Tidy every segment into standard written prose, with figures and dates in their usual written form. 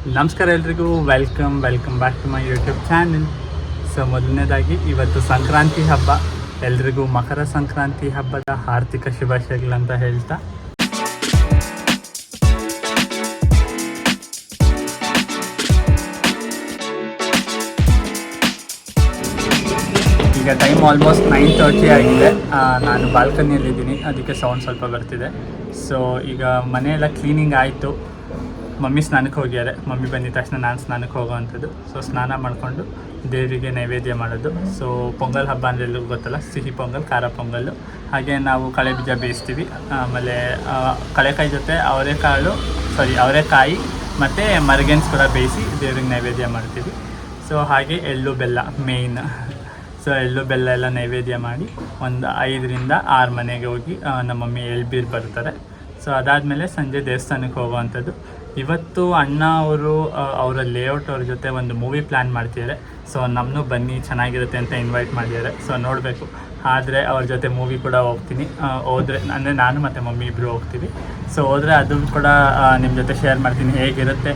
ನಮಸ್ಕಾರ ಎಲ್ರಿಗೂ, welcome back to my YouTube channel. So ಮೊದಲನೇದಾಗಿ ಇವತ್ತು ಸಂಕ್ರಾಂತಿ ಹಬ್ಬ, ಎಲ್ರಿಗೂ ಮಕರ ಸಂಕ್ರಾಂತಿ ಹಬ್ಬದ ಹಾರ್ದಿಕ ಶುಭಾಶಯಗಳಂತ ಹೇಳ್ತಾ, ಈಗ ಟೈಮ್ ಆಲ್ಮೋಸ್ಟ್ 9:30 ಆಗಿದೆ. ನಾನು ಬಾಲ್ಕನಿಯಲ್ಲಿದ್ದೀನಿ, ಅದಕ್ಕೆ ಸೌಂಡ್ ಸ್ವಲ್ಪ ಬರ್ತಿದೆ. ಸೊ ಈಗ ಮನೆಯೆಲ್ಲ ಕ್ಲೀನಿಂಗ್ ಆಯಿತು. ಮಮ್ಮಿ ಸ್ನಾನಕ್ಕೆ ಹೋಗ್ಯಾರೆ. ಮಮ್ಮಿ ಬಂದಿದ ತಕ್ಷಣ ನಾನು ಸ್ನಾನಕ್ಕೆ ಹೋಗೋವಂಥದ್ದು. ಸೊ ಸ್ನಾನ ಮಾಡಿಕೊಂಡು ದೇವರಿಗೆ ನೈವೇದ್ಯ ಮಾಡೋದು. ಸೊ ಪೊಂಗಲ್ ಹಬ್ಬ ಅಂದರೆ ಎಲ್ಲರಿಗೂ ಗೊತ್ತಲ್ಲ, ಸಿಹಿ ಪೊಂಗಲ್, ಖಾರ ಪೊಂಗಲ್ಲು. ಹಾಗೆ ನಾವು ಕಳೆ ಬೀಜ ಬೇಯಿಸ್ತೀವಿ. ಆಮೇಲೆ ಕಳೆಕಾಯಿ ಜೊತೆ ಅವರೆಕಾಯಿ ಮತ್ತು ಮರಗೆನ್ಸ್ ಕೂಡ ಬೇಯಿಸಿ ದೇವ್ರಿಗೆ ನೈವೇದ್ಯ ಮಾಡ್ತೀವಿ. ಸೊ ಹಾಗೆ ಎಳ್ಳು ಬೆಲ್ಲ ಮೇಯ್ನ್. ಸೊ ಎಳ್ಳು ಬೆಲ್ಲ ಎಲ್ಲ ನೈವೇದ್ಯ ಮಾಡಿ ಒಂದು 5ರಿಂದ 6 ಮನೆಗೆ ಹೋಗಿ ನಮ್ಮ ಮಮ್ಮಿ ಎಳ್ಬೀರು ಬರ್ತಾರೆ. ಸೊ ಅದಾದಮೇಲೆ ಸಂಜೆ ದೇವಸ್ಥಾನಕ್ಕೆ ಹೋಗುವಂಥದ್ದು. ಇವತ್ತು ಅಣ್ಣ ಅವರು ಅವರ ಲೇಔಟ್ ಅವ್ರ ಜೊತೆ ಒಂದು ಮೂವಿ ಪ್ಲ್ಯಾನ್ ಮಾಡ್ತಿದ್ದಾರೆ. ಸೊ ನಮ್ಮನ್ನು ಬನ್ನಿ ಚೆನ್ನಾಗಿರುತ್ತೆ ಅಂತ ಇನ್ವೈಟ್ ಮಾಡಿದ್ದಾರೆ. ಸೊ ನೋಡಬೇಕು, ಆದರೆ ಅವ್ರ ಜೊತೆ ಮೂವಿ ಕೂಡ ಹೋಗ್ತೀನಿ. ಹೋದರೆ ಅಂದರೆ ನಾನು ಮತ್ತು ಮಮ್ಮಿ ಇಬ್ಬರು ಹೋಗ್ತೀವಿ. ಸೊ ಹೋದರೆ ಅದು ಕೂಡ ನಿಮ್ಮ ಜೊತೆ ಶೇರ್ ಮಾಡ್ತೀನಿ ಹೇಗಿರುತ್ತೆ.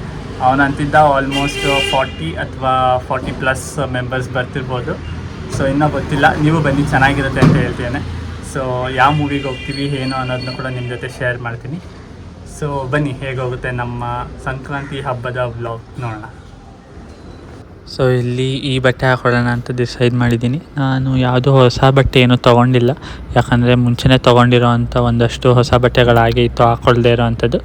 ಅವನಂತಿದ್ದ ಆಲ್ಮೋಸ್ಟ್ 40 ಅಥವಾ 40+ ಮೆಂಬರ್ಸ್ ಬರ್ತಿರ್ಬೋದು. ಸೊ ಇನ್ನೂ ಗೊತ್ತಿಲ್ಲ, ನೀವು ಬನ್ನಿ ಚೆನ್ನಾಗಿರುತ್ತೆ ಅಂತ ಹೇಳ್ತೇನೆ. ಸೊ ಯಾವ ಮೂವಿಗೆ ಹೋಗ್ತೀವಿ ಏನು ಅನ್ನೋದನ್ನ ಕೂಡ ನಿಮ್ಮ ಜೊತೆ ಶೇರ್ ಮಾಡ್ತೀನಿ. ಸೊ ಬನ್ನಿ, ಹೇಗೋಗುತ್ತೆ ನಮ್ಮ ಸಂಕ್ರಾಂತಿ ಹಬ್ಬದ ವ್ಲಾಗ್ ನೋಡೋಣ. ಸೊ ಇಲ್ಲಿ ಈ ಬಟ್ಟೆ ಹಾಕೊಳ್ಳೋಣ ಅಂತ ಡಿಸೈಡ್ ಮಾಡಿದ್ದೀನಿ. ನಾನು ಯಾವುದೂ ಹೊಸ ಬಟ್ಟೆ ಏನೂ ತೊಗೊಂಡಿಲ್ಲ, ಯಾಕಂದರೆ ಮುಂಚೆನೇ ತೊಗೊಂಡಿರೋ ಅಂಥ ಒಂದಷ್ಟು ಹೊಸ ಬಟ್ಟೆಗಳಾಗೆ ಇತ್ತು ಹಾಕ್ಕೊಳ್ದೇ ಇರೋ ಅಂಥದ್ದು.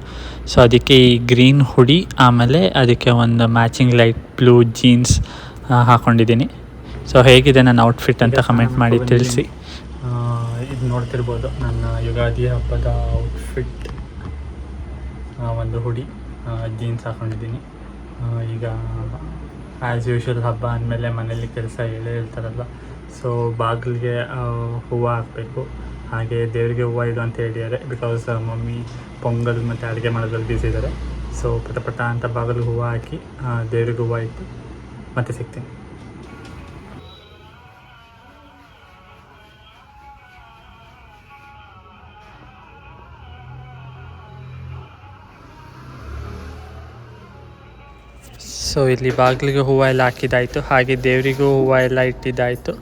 ಸೊ ಅದಕ್ಕೆ ಈ ಗ್ರೀನ್ ಹುಡಿ, ಆಮೇಲೆ ಅದಕ್ಕೆ ಒಂದು ಮ್ಯಾಚಿಂಗ್ ಲೈಟ್ ಬ್ಲೂ ಜೀನ್ಸ್ ಹಾಕ್ಕೊಂಡಿದ್ದೀನಿ. ಸೊ ಹೇಗಿದೆ ನನ್ನ ಔಟ್ಫಿಟ್ ಅಂತ ಕಮೆಂಟ್ ಮಾಡಿ ತಿಳಿಸಿ. ಇದು ನೋಡ್ತಿರ್ಬೋದು ನನ್ನ ಯುಗಾದಿ ಹಬ್ಬದ ಔಟ್ಫಿಟ್. ಒಂದು ಹುಡಿ, ಜೀನ್ಸ್ ಹಾಕ್ಕೊಂಡಿದ್ದೀನಿ. ಈಗ ಆ್ಯಸ್ ಯೂಶ್ವಲ್ ಹಬ್ಬ ಅಂದಮೇಲೆ ಮನೇಲಿ ಕೆಲಸ ಹೇಳ್ತಾರಲ್ಲ. ಸೊ ಬಾಗಿಲಿಗೆ ಹೂವು ಹಾಕಬೇಕು, ಹಾಗೆ ದೇವರಿಗೆ ಹೂವು ಇಡು ಅಂತ ಹೇಳಿದ್ದಾರೆ. ಬಿಕಾಸ್ ಮಮ್ಮಿ ಪೊಂಗಲ್ ಮತ್ತು ಅಡುಗೆ ಮಾಡೋದ್ರಲ್ಲಿ ಬ್ಯುಸಿ ಇದ್ದಾರೆ. ಸೊ ಪಟ ಅಂತ ಬಾಗಿಲಿಗೆ ಹೂವು ಹಾಕಿ ದೇವ್ರಿಗೆ ಹೂವು ಇಟ್ಟು ಮತ್ತೆ ಸಿಗ್ತೀನಿ. ಸೊ ಇಲ್ಲಿ ಬಾಗಿಲಿಗೆ ಹೂವು ಎಲ್ಲ ಹಾಕಿದ್ದಾಯಿತು, ಹಾಗೆ ದೇವರಿಗೂ ಹೂವು ಎಲ್ಲ ಇಟ್ಟಿದ್ದಾಯಿತು.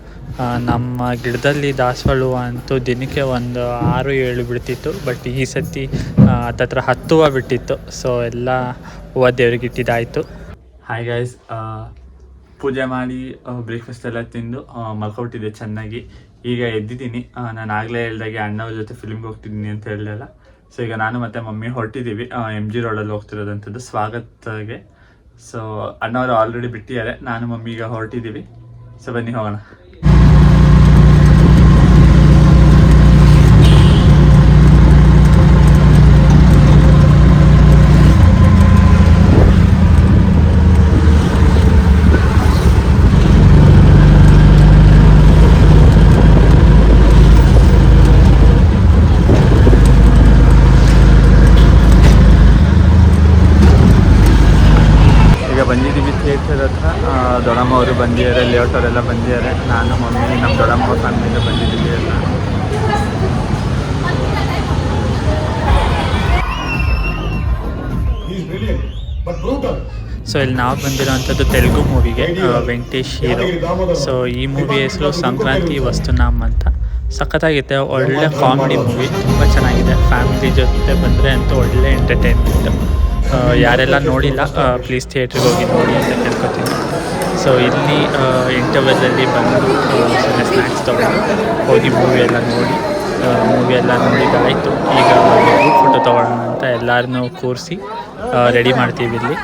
ನಮ್ಮ ಗಿಡದಲ್ಲಿ ದಾಸವಾಳ ಹೂವು ಅಂತೂ ದಿನಕ್ಕೆ ಒಂದು 6-7 ಬಿಡ್ತಿತ್ತು. ಬಟ್ ಈ ಸತಿ ಹತ್ತತ್ರ 10 ಹೂವು ಬಿಟ್ಟಿತ್ತು. ಸೊ ಎಲ್ಲ ಹೂವು ದೇವ್ರಿಗೆ ಇಟ್ಟಿದ್ದಾಯಿತು. ಹಾಯ್ ಗೈಸ್, ಪೂಜೆ ಮಾಡಿ ಬ್ರೇಕ್ಫಾಸ್ಟ್ ಎಲ್ಲ ತಿಂದು ಮಲ್ಕೊಬಿಟ್ಟಿದ್ದೆ ಚೆನ್ನಾಗಿ. ಈಗ ಎದ್ದಿದ್ದೀನಿ. ನಾನು ಆಗಲೇ ಹೇಳ್ದಾಗೆ ಅಣ್ಣವ್ರ ಜೊತೆ ಫಿಲ್ಮ್ಗೆ ಹೋಗ್ತಿದ್ದೀನಿ ಅಂತ ಹೇಳಿದೆಲ್ಲ. ಸೊ ಈಗ ನಾನು ಮತ್ತು ಮಮ್ಮಿ ಹೊರಟಿದ್ದೀವಿ. MG ರೋಡಲ್ಲಿ ಹೋಗ್ತಿರೋದಂಥದ್ದು ಸ್ವಾಗತ್ಗೆ. ಸೊ ಅಣ್ಣವರು ಆಲ್ರೆಡಿ ಬಿಟ್ಟಿದ್ದಾರೆ, ನಾನು ಮಮ್ಮಿ ಈಗ ಹೊರಟಿದ್ದೀವಿ. ಸೊ ಬನ್ನಿ ಹೋಗೋಣ. ಬಂದಿದ್ದೀವಿ ಥಿಯೇಟರ್ ಹತ್ರ. ದೊಡ್ಡಮ್ಮ ಅವರು ಬಂದಿದ್ದಾರೆ, ಲೇಔಟ್ ಅವರೆಲ್ಲ ಬಂದಿದ್ದಾರೆ. ನಾನು ಮಮ್ಮಿ ನಮ್ಮ ದೊಡ್ಡಮ್ಮ ಅವ್ರ ಫ್ಯಾಮಿಲಿಗೆ ಬಂದಿದ್ದೀವಿ ಎಲ್ಲ. ಸೊ ಇಲ್ಲಿ ನಾವು ಬಂದಿರೋವಂಥದ್ದು ತೆಲುಗು ಮೂವಿಗೆ, ವೆಂಕಟೇಶ್ ಹೀರೋ. ಸೊ ಈ ಮೂವಿ ಹೆಸರು ಸಂಕ್ರಾಂತಿ ವಸ್ತುನಾಮ್ ಅಂತ. ಸಖತ್ತಾಗಿದೆ, ಒಳ್ಳೆ ಕಾಮಿಡಿ ಮೂವಿ, ತುಂಬ ಚೆನ್ನಾಗಿದೆ. ಫ್ಯಾಮಿಲಿ ಜೊತೆ ಬಂದರೆ ಅಂತೂ ಒಳ್ಳೆ ಎಂಟರ್ಟೈನ್ಮೆಂಟು. ಯಾರೆಲ್ಲ ನೋಡಿಲ್ಲ ಪ್ಲೀಸ್ ಥಿಯೇಟ್ರಿಗೆ ಹೋಗಿ ನೋಡಿ ಅಂತ ಕೇಳ್ಕೊತೀನಿ. ಸೊ ಇಲ್ಲಿ ಇಂಟರ್ವಲಲ್ಲಿ ಬಂದು ಸುಮ್ಮನೆ ಸ್ನ್ಯಾಕ್ಸ್ ತೊಗೊಂಡು ಹೋಗಿ ಮೂವಿ ಎಲ್ಲ ನೋಡಿದ್ದಾಯಿತು. ಈಗ ಗ್ರೂಪ್ ಫೋಟೋ ತೊಗೊಳ್ಳೋಣ ಅಂತ ಎಲ್ಲರನ್ನೂ ಕೂರಿಸಿ ರೆಡಿ ಮಾಡ್ತೀವಿ ಇಲ್ಲಿ.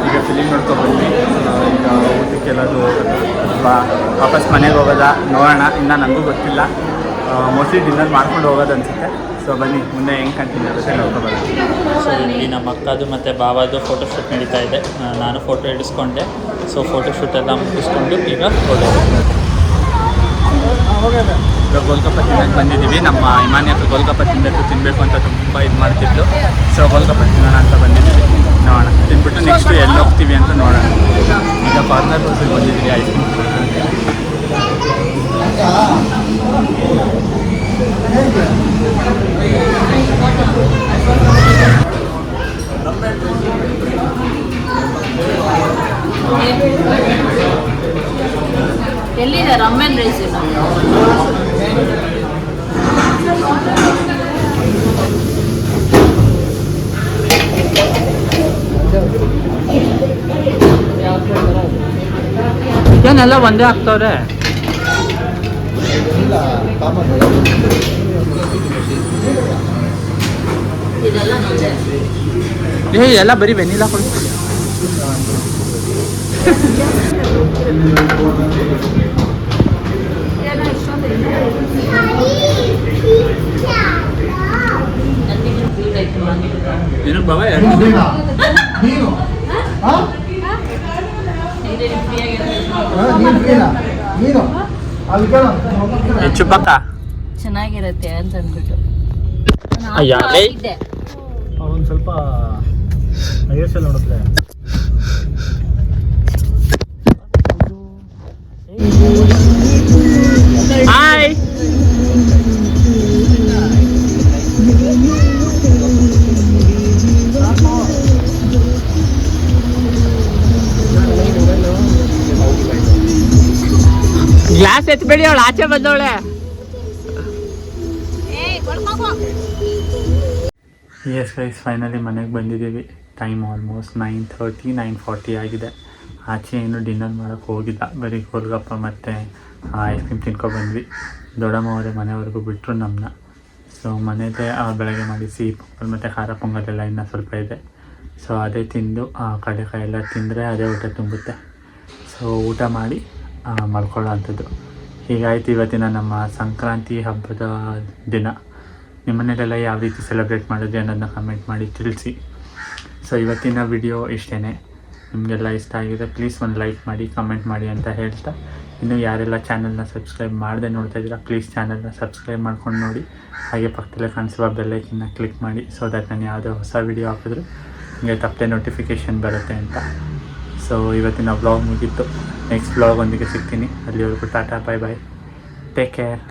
ಈಗ ಫಿಲಿಮ್ ನೋಡ್ಕೊಬಂದು ಈಗ ಊಟಕ್ಕೆಲ್ಲದು ಹೋಗೋಣ ಅಥವಾ ವಾಪಸ್ ಮನೆಗೆ ಹೋಗೋದಾ ನೋಡೋಣ, ಇನ್ನೂ ನನಗೂ ಗೊತ್ತಿಲ್ಲ. ಮೋಸ್ಟ್ಲಿ ಡಿನ್ನರ್ ಮಾಡ್ಕೊಂಡು ಹೋಗೋದು ಅನಿಸುತ್ತೆ. ಸೊ ಬನ್ನಿ ಮುಂದೆ ಹೆಂಗೆ ಕಂಟಿನ್ಯೂ ಆಗುತ್ತೆ ನೋಡ್ಕೊಬರ್ತೀವಿ. ಸೊ ಇಲ್ಲಿ ನಮ್ಮ ಅಕ್ಕದು ಮತ್ತು ಬಾಬಾದು ಫೋಟೋಶೂಟ್ ನಡೀತಾ ಇದೆ. ನಾನು ಫೋಟೋ ಹಿಡಿಸ್ಕೊಂಡೆ. ಸೊ ಫೋಟೋಶೂಟ್ ಎಲ್ಲ ಮುಗಿಸ್ಕೊಂಡು ಈಗ ಹೊರಡೋದು. ಇವಾಗ ಗೋಲ್ಗಪ್ಪ ತಿನ್ನಕ್ಕೆ ಬಂದಿದ್ದೀವಿ. ನಮ್ಮ ಇಮಾನಿ ಹತ್ರ ಗೋಲ್ಗಪ್ಪ ತಿನ್ನಬೇಕು ಅಂತ ತುಂಬ ಇದು ಮಾಡ್ತಿದ್ದು. ಸೊ ಗೋಲ್ಗಪ್ಪ ತಿನ್ನೋಣ ಅಂತ ಬಂದಿದ್ದೀವಿ. ನೋಡೋಣ, ತಿನ್ಬಿಟ್ಟು ನೆಕ್ಸ್ಟ್ ಎಲ್ಲಿ ಹೋಗ್ತೀವಿ ಅಂತ ನೋಡೋಣ. ಈಗ ಕಾರ್ನರ್ ಹೌಸಿಗೆ ಬಂದಿದ್ದೀವಿ ಐಸ್ ಕ್ರೀಮ್ ತಿನ್ನೋಕ್ಕೆ. ಎಲ್ಲಿದೆ ರಮ್ಮೆನ್ ರೈಸ್? ಏನೆಲ್ಲ ಒಂದೇ ಆಗ್ತವ್ರೆ. ಎಲ್ಲ ಬರೀ ವೆನಿಲಾ ಕೊಡ್ತೀವಿ. ಏನು ಬಾಬಾ ಹೆಚ್ಚು ಪಕ್ಕ ಚೆನ್ನಾಗಿರತ್ತೆ ಅಂತ ಅಂದ್ಬಿಟ್ಟು ಒಂದು ಸ್ವಲ್ಪ ಐಎಸ್ಎಲ್ ನೋಡಿದ್ರೆ ಹಾಯ್ ಗ್ಲಾಸ್ ಎತ್ಬೇಡಿ, ಅವಳು ಆಚೆ ಬಂದವಳೆ. ಎಸ್ ಗೈಸ್, ಫೈನಲಿ ಮನೆಗೆ ಬಂದಿದ್ದೀವಿ. ಟೈಮ್ ಆಲ್ಮೋಸ್ಟ್ 9:30 9:40 ಆಗಿದೆ. ಆಚೆ ಏನು ಡಿನ್ನರ್ ಮಾಡೋಕ್ಕೆ ಹೋಗಿಲ್ಲ, ಬರೀ ಗೋಲ್ಗಪ್ಪ ಮತ್ತು ಐಸ್ ಕ್ರೀಮ್ ತಿನ್ಕೊಬಂದ್ವಿ. ದೊಡ್ಡಮ್ಮ ಅವರೇ ಮನೆವರೆಗೂ ಬಿಟ್ಟರು ನಮ್ಮನ್ನ. ಸೊ ಮನೆಯದೇ ಬೆಳಗ್ಗೆ ಮಾಡಿ ಸಿಹಿ ಪೊಂಗಲ್ ಮತ್ತು ಖಾರ ಪೊಂಗಲೆಲ್ಲ ಇನ್ನೂ ಸ್ವಲ್ಪ ಇದೆ. ಸೊ ಅದೇ ತಿಂದು ಕಡಲೆಕಾಯಿ ಎಲ್ಲ ತಿಂದರೆ ಅದೇ ಊಟ ತುಂಬುತ್ತೆ. ಸೊ ಊಟ ಮಾಡಿ ಮಲ್ಕೊಳ್ಳೋ ಅಂಥದ್ದು. ಹೀಗಾಯಿತು ಇವತ್ತಿನ ನಮ್ಮ ಸಂಕ್ರಾಂತಿ ಹಬ್ಬದ ದಿನ. ನಿಮ್ಮ ಮನೇಲೆಲ್ಲ ಯಾವ ರೀತಿ ಸೆಲೆಬ್ರೇಟ್ ಮಾಡಿದ್ರಿ ಅನ್ನೋದನ್ನ ಕಮೆಂಟ್ ಮಾಡಿ ತಿಳಿಸಿ. ಸೊ ಇವತ್ತಿನ ವಿಡಿಯೋ ಇಷ್ಟೇ. ನಿಮಗೆಲ್ಲ ಇಷ್ಟ ಆಗಿದೆ ಪ್ಲೀಸ್ ಒಂದು ಲೈಕ್ ಮಾಡಿ, ಕಮೆಂಟ್ ಮಾಡಿ ಅಂತ ಹೇಳ್ತಾ, ಇನ್ನು ಯಾರೆಲ್ಲ ಚಾನಲ್ನ ಸಬ್ಸ್ಕ್ರೈಬ್ ಮಾಡದೆ ನೋಡ್ತಾ ಇದ್ದೀರಾ ಪ್ಲೀಸ್ ಚಾನಲ್ನ ಸಬ್ಸ್ಕ್ರೈಬ್ ಮಾಡ್ಕೊಂಡು ನೋಡಿ. ಹಾಗೆ ಪಕ್ಕದಲ್ಲೇ ಕಾಣಿಸುವ ಬೆಲ್ಲೈಕನ್ನ ಕ್ಲಿಕ್ ಮಾಡಿ, ಸೊ ದಟ್ ನಾನು ಯಾವುದೇ ಹೊಸ ವಿಡಿಯೋ ಹಾಕಿದ್ರು ನಿಮಗೆ ತಪ್ಪದೆ ನೋಟಿಫಿಕೇಷನ್ ಬರುತ್ತೆ ಅಂತ. ಸೊ ಇವತ್ತಿನ ವ್ಲಾಗ್ ಮುಗೀತು. ನೆಕ್ಸ್ಟ್ ವ್ಲಾಗ್ ಒಂದಿಗೆ ಸಿಗ್ತೀನಿ. ಅಲ್ಲಿವರೆಗೂ ಟಾಟಾ, ಬಾಯ್ ಬಾಯ್, ಟೇಕ್ ಕೇರ್.